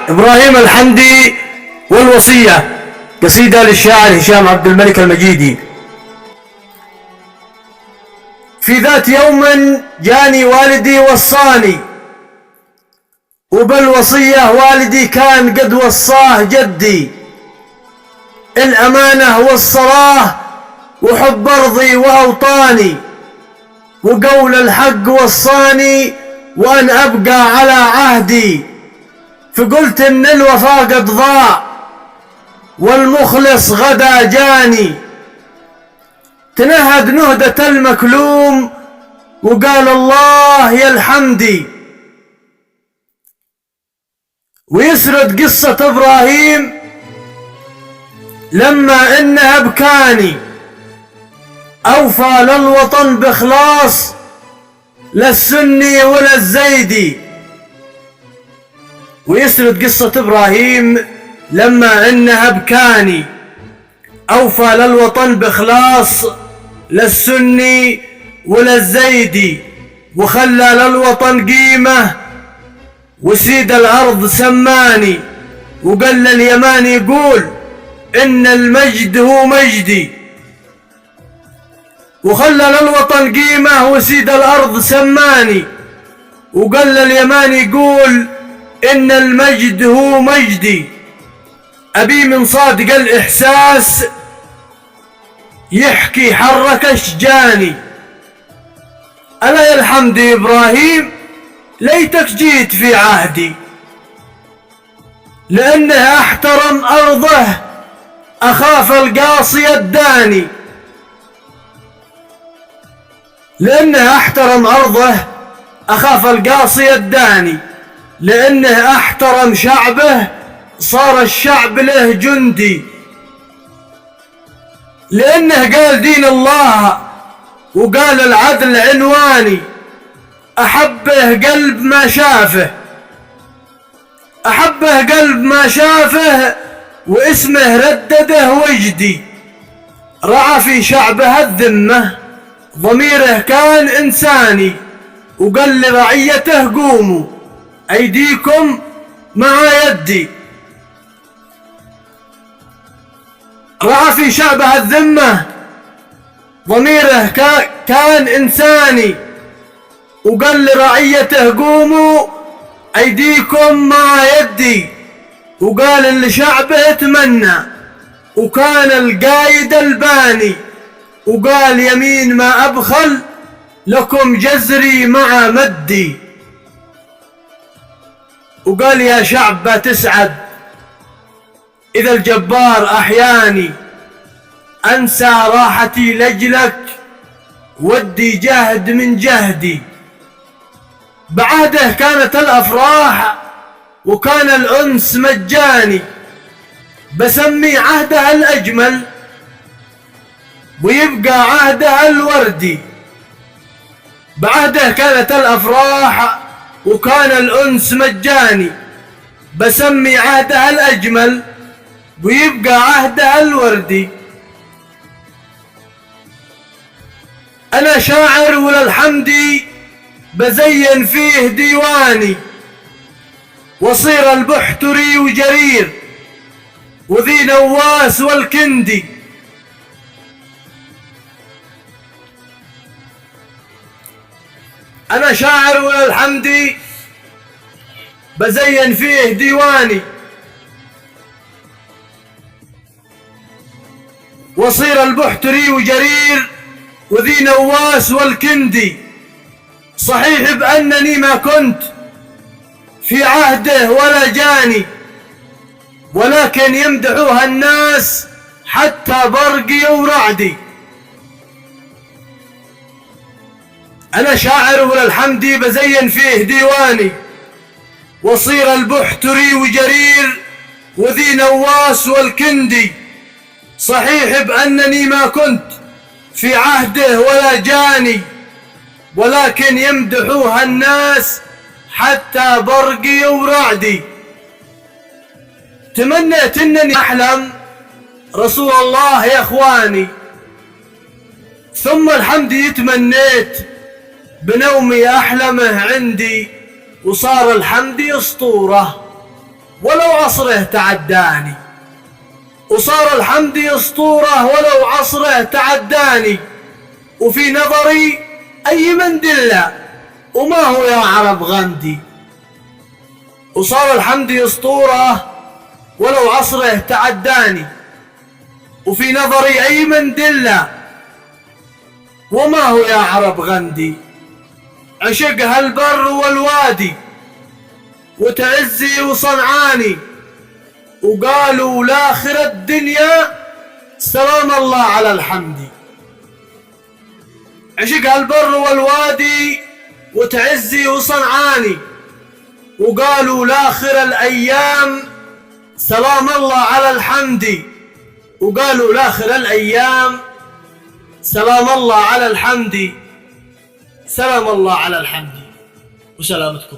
إبراهيم الحمدي والوصية، قصيدة للشاعر هشام عبد الملك المجيدي. في ذات يوم جاني والدي وصاني، وبالوصية والدي كان قد وصاه جدي، الأمانة والصلاة وحب أرضي وأوطاني، وقول الحق وصاني وأن أبقى على عهدي، فقلت إن الوفا قد ضاع والمخلص غدا جاني. تنهد نهدة المكلوم وقال الله يا الحمدي، ويسرد قصة إبراهيم لما إنها بكاني، أوفى للوطن بإخلاص للسني ولا الزيدي. ويسرد قصة إبراهيم لما إنها بكاني، أوفى للوطن بإخلاص للسني ولا الزيدي، وخلى للوطن قيمة وسيد الأرض سماني، وقال لليمان يقول إن المجد هو مجدي، وخلى للوطن قيمة وسيد الأرض سماني، وقال لليمان يقول إن المجد هو مجدي. أبي من صادق الإحساس يحكي حرك أشجاني، ألا يا الحمد يا إبراهيم ليتك جيت في عهدي، لأنه احترم أرضه أخاف القاصي الداني، لأنه احترم أرضه أخاف القاصي الداني، لأنه احترم شعبه صار الشعب له جندي، لأنه قال دين الله وقال العدل عنواني، أحبه قلب ما شافه، أحبه قلب ما شافه، واسمه ردده وجدي. رعى في شعبه الذمة ضميره كان إنساني، وقال لرعيته قوموا أيديكم مع يدي. رعى في شعبه الذمة ضميره كان إنساني، وقال لرعيته قوموا أيديكم مع يدي، وقال لشعبه اتمنى وكان القايد الباني، وقال يمين ما أبخل لكم جزري مع مدي، وقال يا شعب تسعد إذا الجبار أحياني، أنسى راحتي لجلك ودي جهد من جهدي. بعهده كانت الأفراح وكان الأنس مجاني، بسمي عهده الأجمل ويبقى عهده الوردي. بعهده كانت الأفراح وكان الأنس مجاني، بسمي عهده الأجمل ويبقى عهده الوردي. أنا شاعر وللحمد بزين فيه ديواني، وصير البحتري وجرير وذي نواس والكندي. أنا شاعر وللحمد بزين فيه ديواني، وصير البحتري وجرير وذي نواس والكندي. صحيح بأنني ما كنت في عهده ولا جاني، ولكن يمدحوها الناس حتى برقي ورعدي. أنا شاعر وللحمد بزين فيه ديواني، وصير البحتري وجرير وذي نواس والكندي. صحيح بأنني ما كنت في عهده ولا جاني، ولكن يمدحوها الناس حتى برقي ورعدي. تمنيت انني احلم رسول الله يا اخواني، ثم الحمد يتمنيت بنومي احلمه عندي، وصار الحمد اسطوره. ولو عصره تعداني، وصار الحمدي اسطورة ولو عصره تعداني، وفي نظري اي من دله وما هو يا عرب غندي. وصار الحمدي اسطورة ولو عصره تعداني، وفي نظري اي من دله وما هو يا عرب غندي. عشقها البر والوادي وتعزي وصنعاني، وقالوا لاخر الدنيا سلام الله على الحمدي. عشقها البر والوادي وتعزي وصنعاني، وقالوا لاخر الايام سلام الله على الحمدي. وقالوا لاخر الايام سلام الله على الحمدي. سلام الله على الحمدي وسلامتكم.